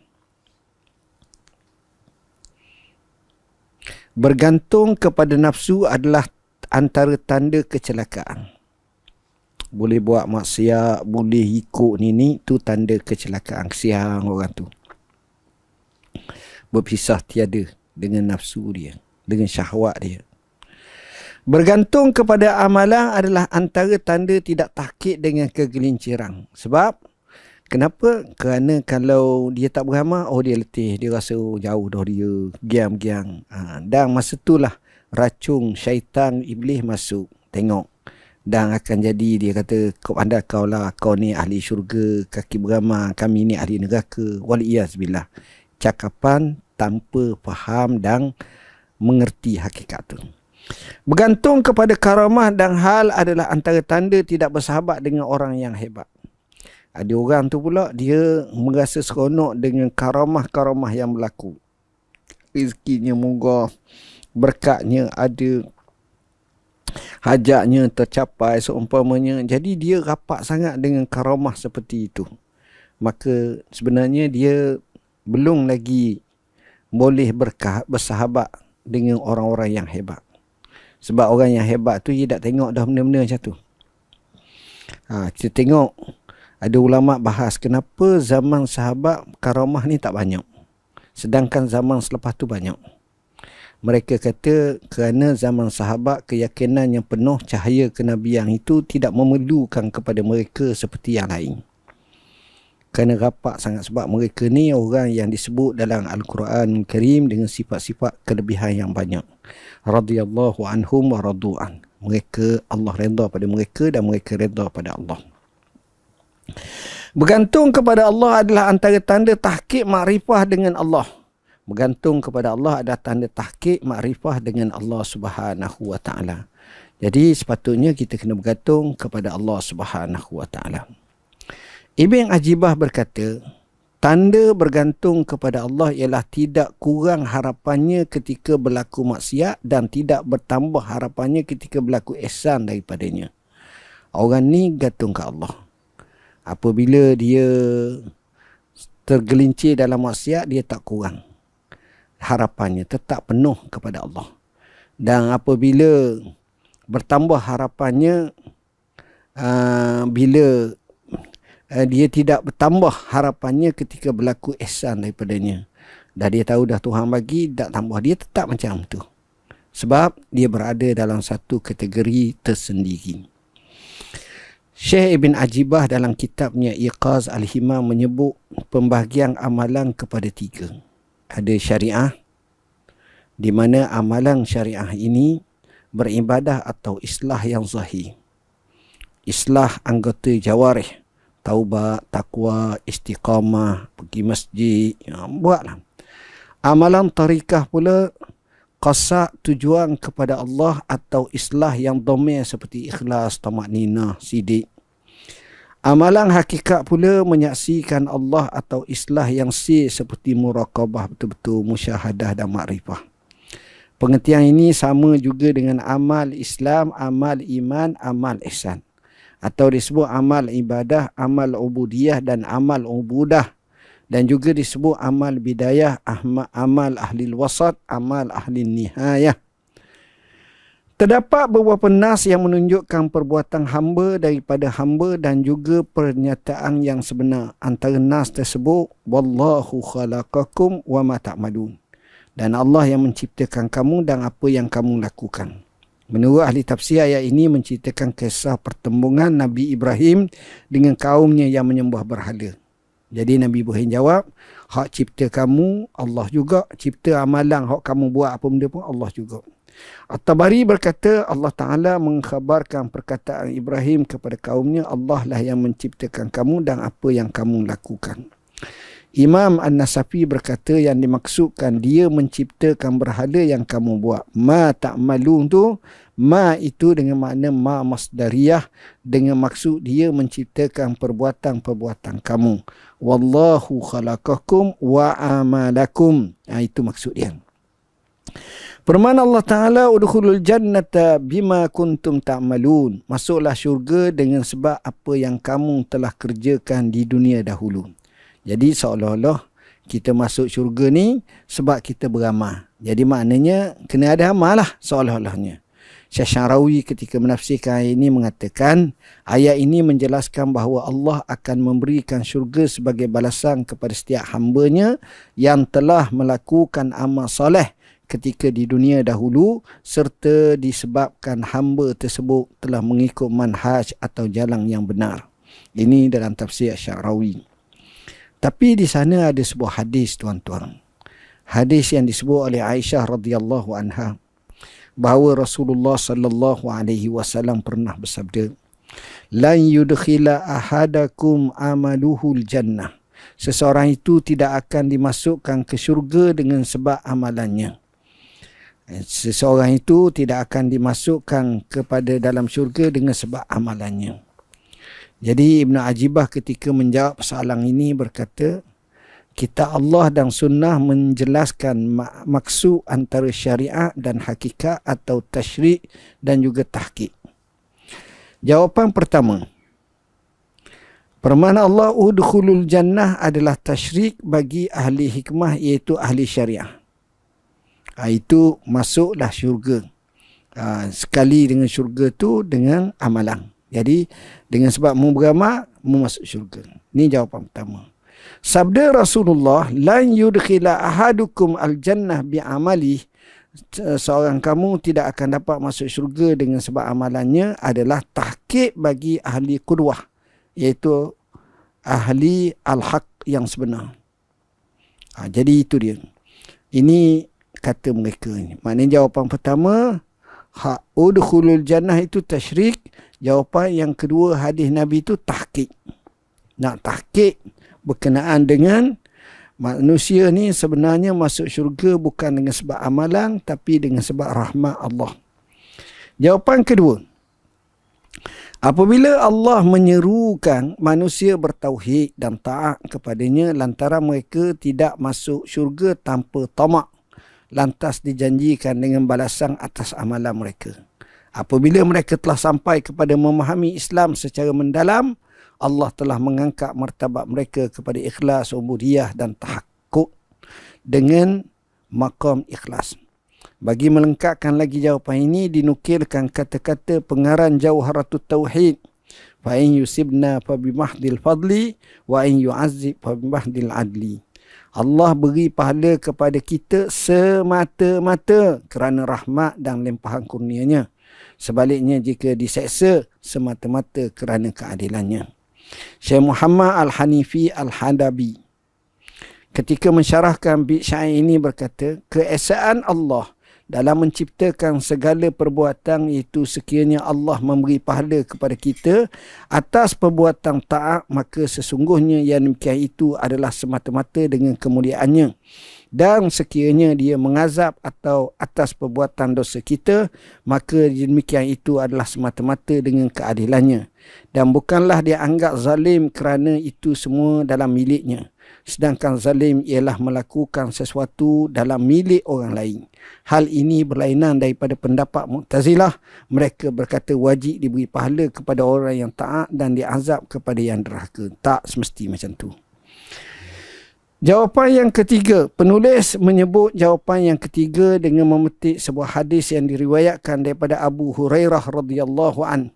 bergantung kepada nafsu adalah antara tanda kecelakaan. Boleh buat maksiat, boleh ikut ni tu tanda kecelakaan. Kesian orang tu. Berpisah tiada dengan nafsu dia, dengan syahwat dia. Bergantung kepada amalan adalah antara tanda tidak tahqiq dengan kegelinciran. Sebab, kenapa? Kerana kalau dia tak beramal, dia letih. Dia rasa jauh dah dia, giam-giam. Dan masa itulah racun syaitan iblis masuk. Tengok. Dan akan jadi, dia kata, anda kau lah, kau ni ahli syurga, kaki beramal, kami ni ahli neraka. Waliyazbillah. Cakapan tanpa faham dan mengerti hakikat tu. Bergantung kepada karamah dan hal adalah antara tanda tidak bersahabat dengan orang yang hebat. Ada orang tu pula, dia merasa seronok dengan karamah-karamah yang berlaku. Rezekinya murah, berkatnya ada, hajatnya tercapai seumpamanya. Jadi dia rapat sangat dengan karamah seperti itu. Maka sebenarnya dia belum lagi boleh bersahabat dengan orang-orang yang hebat. Sebab orang yang hebat tu dia tak tengok dah benda-benda macam tu. Kita tengok ada ulama bahas kenapa zaman sahabat karamah ni tak banyak. Sedangkan zaman selepas tu banyak. Mereka kata kerana zaman sahabat keyakinan yang penuh cahaya kenabian itu tidak memerlukan kepada mereka seperti yang lain. Kerana rapat sangat, sebab mereka ni orang yang disebut dalam Al-Quran Karim dengan sifat-sifat kelebihan yang banyak. Radiyallahu anhum wa radu'an. Mereka, Allah redha pada mereka dan mereka redha pada Allah. Bergantung kepada Allah adalah antara tanda tahqiq makrifah dengan Allah. Bergantung kepada Allah adalah tanda tahqiq makrifah dengan Allah Subhanahu wa Ta'ala. Jadi sepatutnya kita kena bergantung kepada Allah Subhanahu wa Ta'ala. Ibn Ajibah berkata, tanda bergantung kepada Allah ialah tidak kurang harapannya ketika berlaku maksiat dan tidak bertambah harapannya ketika berlaku ihsan daripadanya. Orang ni gantung ke Allah. Apabila dia tergelincir dalam maksiat, dia tak kurang harapannya, tetap penuh kepada Allah. Dan apabila bertambah harapannya, bila dia tidak bertambah harapannya ketika berlaku ihsan daripadanya. Dah dia tahu dah Tuhan bagi, tak tambah, dia tetap macam tu. Sebab dia berada dalam satu kategori tersendiri. Syekh Ibn Ajibah dalam kitabnya Iqaz Al-Himam menyebut pembahagian amalan kepada 3. Ada syariah, di mana amalan syariah ini beribadah atau islah yang zahir. Islah anggota jawarih, taubat, takwa, istiqamah, pergi masjid, buatlah. Amalan tarikah pula qasad tujuan kepada Allah atau islah yang domir seperti ikhlas, tamakninah, sidik. Amalan hakikat pula menyaksikan Allah atau islah yang seperti muraqabah, betul-betul musyahadah dan makrifah. Pengertian ini sama juga dengan amal Islam, amal iman, amal ihsan. Atau disebut amal ibadah, amal ubudiyah dan amal ubudah. Dan juga disebut amal bidayah, amal ahli wasat, amal ahli nihayah. Terdapat beberapa nas yang menunjukkan perbuatan hamba daripada hamba dan juga pernyataan yang sebenar. Antara nas tersebut, wallahu khalaqakum wa ma ta'malun. Dan Allah yang menciptakan kamu dan apa yang kamu lakukan. Menurut ahli tafsir, ayat ini menceritakan kisah pertembungan Nabi Ibrahim dengan kaumnya yang menyembah berhala. Jadi Nabi Ibrahim jawab, hak cipta kamu Allah juga, cipta amalan hak kamu buat apa benda pun Allah juga. At-Tabari berkata, Allah Ta'ala mengkhabarkan perkataan Ibrahim kepada kaumnya, Allah lah yang menciptakan kamu dan apa yang kamu lakukan. Imam An-Nasafi berkata yang dimaksudkan dia menciptakan berhala yang kamu buat. Ma ta'malun tu, ma itu dengan makna ma masdariyah, dengan maksud dia menciptakan perbuatan-perbuatan kamu. Wallahu khalaqakum wa amalakum. Itu maksud dia. Firman Allah Ta'ala, udkhulul jannata bima kuntum ta'malun. Masuklah syurga dengan sebab apa yang kamu telah kerjakan di dunia dahulu. Jadi seolah-olah kita masuk syurga ni sebab kita beramal. Jadi maknanya kena ada amal lah seolah-olahnya. Syekh Syarawi ketika menafsirkan ayat ini mengatakan, ayat ini menjelaskan bahawa Allah akan memberikan syurga sebagai balasan kepada setiap hambanya yang telah melakukan amal soleh ketika di dunia dahulu, serta disebabkan hamba tersebut telah mengikut manhaj atau jalan yang benar. Ini dalam tafsir Syarawi. Tapi di sana ada sebuah hadis, tuan-tuan. Hadis yang disebut oleh Aisyah radhiyallahu anha, bahawa Rasulullah sallallahu alaihi wasallam pernah bersabda, "Lan yudkhila ahadakum amaluhul jannah." Seseorang itu tidak akan dimasukkan ke syurga dengan sebab amalannya. Seseorang itu tidak akan dimasukkan kepada dalam syurga dengan sebab amalannya. Jadi Ibn Ajibah ketika menjawab soalan ini berkata, kitab Allah dan sunnah menjelaskan maksud antara syariat dan hakikat atau tasyrik dan juga tahqiq. Jawapan pertama, permana Allah udkhulul jannah adalah tasyrik bagi ahli hikmah, iaitu ahli syariah. Itu masuklah syurga. Sekali dengan syurga tu dengan amalan. Jadi dengan sebab mu beramal, mu masuk syurga. Ini jawapan pertama. Sabda Rasulullah, lan yudkhila ahadukum al-jannah bi'amali. Seorang kamu tidak akan dapat masuk syurga dengan sebab amalannya, adalah tahqiq bagi ahli qudwah, iaitu ahli al-haq yang sebenar. Jadi itu dia. Ini kata mereka ini. Maknanya jawapan pertama, udkhulul jannah itu tasyrik. Jawapan yang kedua hadis Nabi itu tahqiq. Nak tahqiq berkenaan dengan manusia ni sebenarnya masuk syurga bukan dengan sebab amalan, tapi dengan sebab rahmat Allah. Jawapan kedua, apabila Allah menyerukan manusia bertauhid dan taat kepadanya lantaran mereka tidak masuk syurga tanpa tamak, lantas dijanjikan dengan balasan atas amalan mereka. Apabila mereka telah sampai kepada memahami Islam secara mendalam, Allah telah mengangkat martabat mereka kepada ikhlas, ubudiyah dan tahakkuk dengan maqam ikhlas. Bagi melengkapkan lagi jawapan ini, dinukilkan kata-kata pengarang Jauharatut Tauhid Fa in yusibna fa bimahdil fadli wa in yu'azzib fa bimahdil adli. Allah beri pahala kepada kita semata-mata kerana rahmat dan limpahan kurnianya. Sebaliknya jika diseksa semata-mata kerana keadilannya. Syekh Muhammad Al-Hanifi Al-Hadabi ketika mensyarahkan bait syair ini berkata, keesaan Allah dalam menciptakan segala perbuatan itu sekiranya Allah memberi pahala kepada kita atas perbuatan taat, maka sesungguhnya yang demikian itu adalah semata-mata dengan kemuliaannya. Dan sekiranya dia mengazab atau atas perbuatan dosa kita, maka demikian itu adalah semata-mata dengan keadilannya. Dan bukanlah dia anggap zalim kerana itu semua dalam miliknya. Sedangkan zalim ialah melakukan sesuatu dalam milik orang lain. Hal ini berlainan daripada pendapat Mu'tazilah. Mereka berkata wajib diberi pahala kepada orang yang taat dan diazab kepada yang derhaka. Tak semesti macam tu. Jawapan yang ketiga. Penulis menyebut jawapan yang ketiga dengan memetik sebuah hadis yang diriwayatkan daripada Abu Hurairah radhiyallahu an.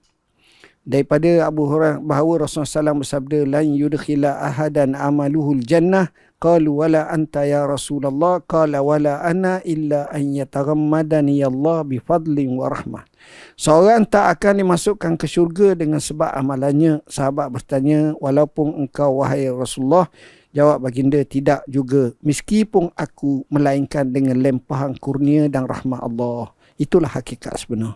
Daripada Abu Hurairah bahawa Rasulullah SAW bersabda, lan yudkhila ahadan amaluhul jannah, qalu wala anta ya Rasulullah, qala wala ana illa an yataghammadani Allah bifadlin wa rahmah. Seorang tak akan dimasukkan ke syurga dengan sebab amalannya. Sahabat bertanya, walaupun engkau wahai Rasulullah? Jawab baginda, tidak juga, meskipun aku melainkan dengan limpahan kurnia dan rahmat Allah. Itulah hakikat sebenar.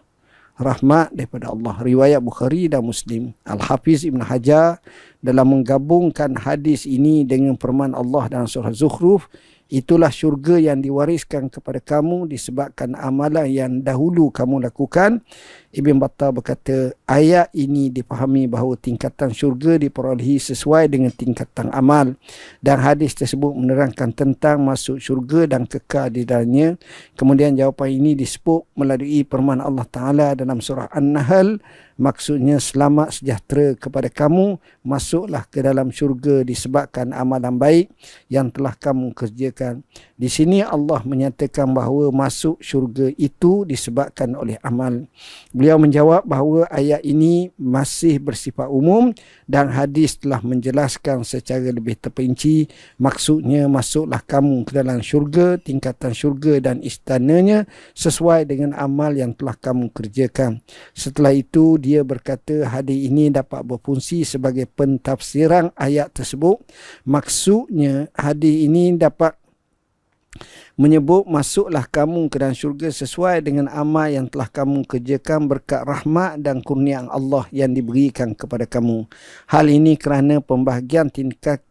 Rahmat daripada Allah. Riwayat Bukhari dan Muslim. Al-Hafiz Ibn Hajar dalam menggabungkan hadis ini dengan firman Allah dalam surah Zukhruf, itulah syurga yang diwariskan kepada kamu disebabkan amalan yang dahulu kamu lakukan. Ibn Battah berkata, ayat ini dipahami bahawa tingkatan syurga diperolehi sesuai dengan tingkatan amal. Dan hadis tersebut menerangkan tentang masuk syurga dan kekal di dalamnya. Kemudian jawapan ini disebut melalui firman Allah Ta'ala dalam surah An-Nahl. Maksudnya selamat sejahtera kepada kamu, masuklah ke dalam syurga disebabkan amalan baik yang telah kamu kerjakan. Di sini Allah menyatakan bahawa masuk syurga itu disebabkan oleh amal. Beliau menjawab bahawa ayat ini masih bersifat umum dan hadis telah menjelaskan secara lebih terperinci. Maksudnya masuklah kamu ke dalam syurga, tingkatan syurga dan istananya sesuai dengan amal yang telah kamu kerjakan. Setelah itu dia berkata hadis ini dapat berfungsi sebagai pentafsiran ayat tersebut. Maksudnya hadis ini dapat menyebut masuklah kamu ke dalam syurga sesuai dengan amal yang telah kamu kerjakan berkat rahmat dan kurniaan Allah yang diberikan kepada kamu. Hal ini kerana pembahagian tingkatan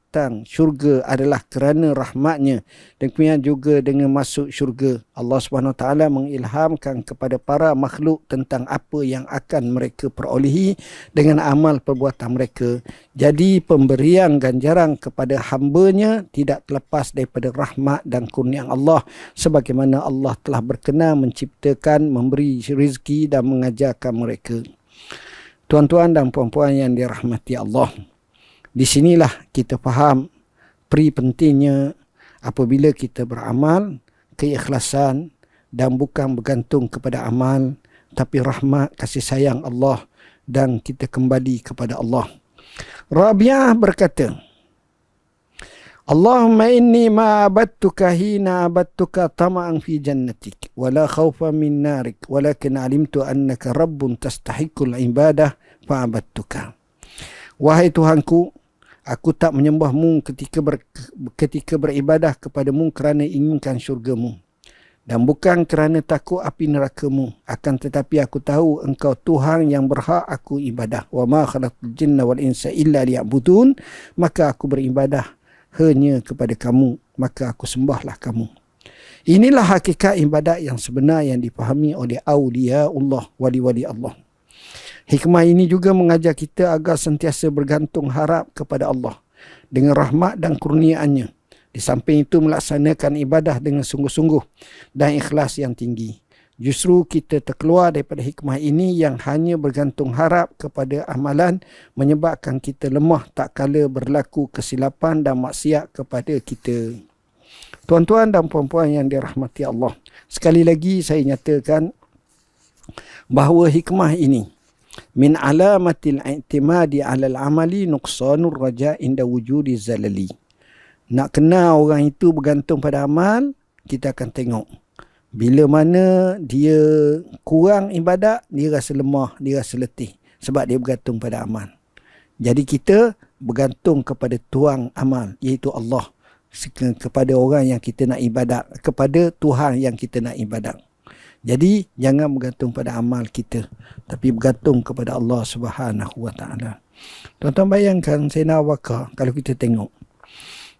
syurga adalah kerana rahmatnya. Dan kemudian juga dengan masuk syurga, Allah SWT mengilhamkan kepada para makhluk tentang apa yang akan mereka perolehi dengan amal perbuatan mereka. Jadi pemberian ganjaran kepada hamba-Nya tidak terlepas daripada rahmat dan kurniaan Allah, sebagaimana Allah telah berkenan menciptakan, memberi rezeki dan mengajarkan mereka. Tuan-tuan dan puan-puan yang dirahmati Allah, di sinilah kita faham pentingnya apabila kita beramal, keikhlasan dan bukan bergantung kepada amal, tapi rahmat, kasih sayang Allah dan kita kembali kepada Allah. Rabi'ah berkata, Allahumma inni ma abadtuka hina abadtuka tama'an fi jannatik wa la khawfa min narik walakin alimtu annaka rabbun tastahiqul ibadah fa abadtuka. Wahai Tuhanku, aku tak menyembahmu ketika beribadah kepadamu kerana inginkan syurgamu dan bukan kerana takut api nerakamu. Akan tetapi aku tahu engkau Tuhan yang berhak aku ibadah. Wa ma khalaqtul jinna wal insa illa liya'budun. Maka aku beribadah hanya kepada kamu, maka aku sembahlah kamu. Inilah hakikat ibadat yang sebenar yang dipahami oleh awliya Allah, wali-wali Allah. Hikmah ini juga mengajar kita agar sentiasa bergantung harap kepada Allah dengan rahmat dan kurniaannya. Di samping itu melaksanakan ibadah dengan sungguh-sungguh dan ikhlas yang tinggi. Justru kita terkeluar daripada hikmah ini yang hanya bergantung harap kepada amalan menyebabkan kita lemah tak kala berlaku kesilapan dan maksiat kepada kita. Tuan-tuan dan puan-puan yang dirahmati Allah, sekali lagi saya nyatakan bahawa hikmah ini min alamatil i'timadi 'ala al-amali nuqsanur raja' inda wujudi zalali. Nak kenal orang itu bergantung pada amal, kita akan tengok. Bila mana dia kurang ibadat, dia rasa lemah, dia rasa letih. Sebab dia bergantung pada amal. Jadi kita bergantung kepada tuang amal, iaitu Allah. Kepada orang yang kita nak ibadat, kepada Tuhan yang kita nak ibadat. Jadi jangan bergantung pada amal kita, tapi bergantung kepada Allah Subhanahu Wa Taala. Tuan-tuan bayangkan Sayyidina Abu Bakar, kalau kita tengok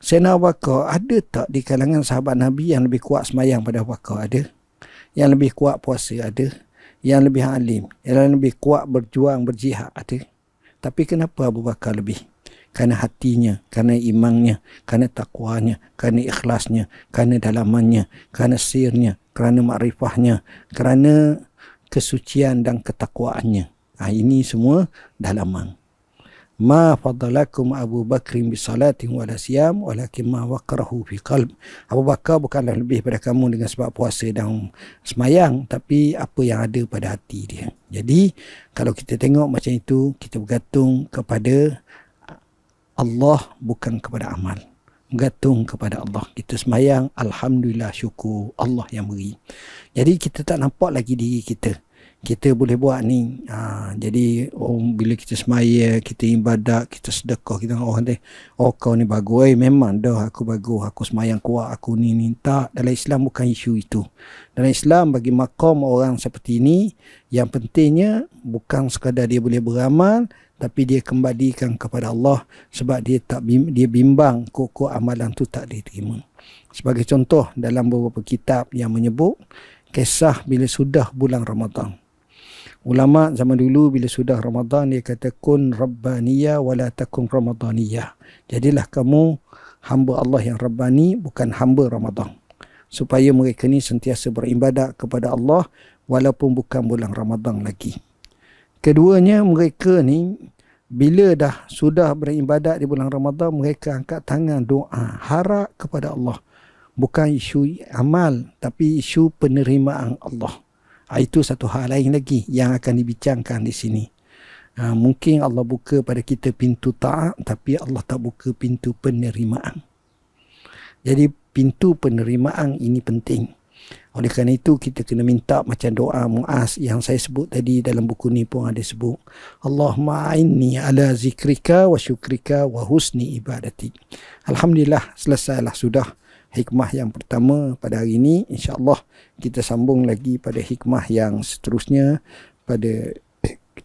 Sayyidina Abu Bakar, ada tak di kalangan sahabat Nabi yang lebih kuat semayang pada Abu Bakar? Ada. Yang lebih kuat puasa? Ada. Yang lebih alim, yang lebih kuat berjuang, berjihad? Ada. Tapi kenapa Abu Bakar lebih? Kerana hatinya, kerana imannya, kerana takwanya, kerana ikhlasnya, kerana dalamannya, kerana sirnya, kerana makrifahnya, kerana kesucian dan ketakwaannya. Ini semua dalaman. Ma fadalakum Abu Bakrin bisalatin wala siyam walakin ma waqarahu fi qalb. Abu Bakar bukanlah lebih pada kamu dengan sebab puasa dan semayang, tapi apa yang ada pada hati dia. Jadi kalau kita tengok macam itu, kita bergantung kepada Allah, bukan kepada amal. Bergantung kepada Allah. Kita semayang, alhamdulillah, syukur Allah yang beri. Jadi kita tak nampak lagi diri kita. Kita boleh buat ni. Jadi bila kita semaya, kita ibadat, kita sedekah, kita tengok orang kau ni bagus. Memang dah aku bagus, aku semayang kuat, aku ni. Tak, dalam Islam bukan isu itu. Dalam Islam bagi maqam orang seperti ini, yang pentingnya bukan sekadar dia boleh beramal, tapi dia kembalikan kepada Allah, sebab dia bimbang kok amalan tu tak diterima. Sebagai contoh, dalam beberapa kitab yang menyebut kisah bila sudah bulan Ramadan. Ulama zaman dulu bila sudah Ramadan, dia kata kun rabbaniyah wala takun ramadaniyah. Jadilah kamu hamba Allah yang rabbani, bukan hamba Ramadan. Supaya mereka ni sentiasa beribadat kepada Allah walaupun bukan bulan Ramadan lagi. Keduanya, mereka ni bila dah sudah beribadat di bulan Ramadan, mereka angkat tangan doa, harap kepada Allah. Bukan isu amal, tapi isu penerimaan Allah. Itu satu hal lain lagi yang akan dibincangkan di sini. Mungkin Allah buka pada kita pintu taat, tapi Allah tak buka pintu penerimaan. Jadi pintu penerimaan ini penting. Oleh kerana itu kita kena minta macam doa Muaz yang saya sebut tadi, dalam buku ni pun ada sebut. Allahumma a'inni ala zikrika wa syukrika wa husni ibadati. Alhamdulillah, selesailah sudah hikmah yang pertama pada hari ini. InsyaAllah kita sambung lagi pada hikmah yang seterusnya pada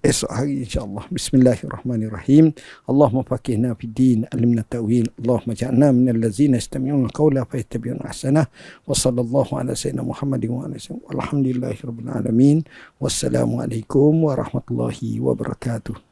esok hari insyaAllah. Bismillahirrahmanirrahim. Allahumma faqihna fid din, alimna ta'wil. Allahumma ja'alna minal ladzina yastami'una qawla fayattabi'una ahsanah. Wa sallallahu ala sayyidina Muhammadin wa ala alihi. Walhamdulillahirabbil alamin. Wassalamualaikum warahmatullahi wabarakatuh.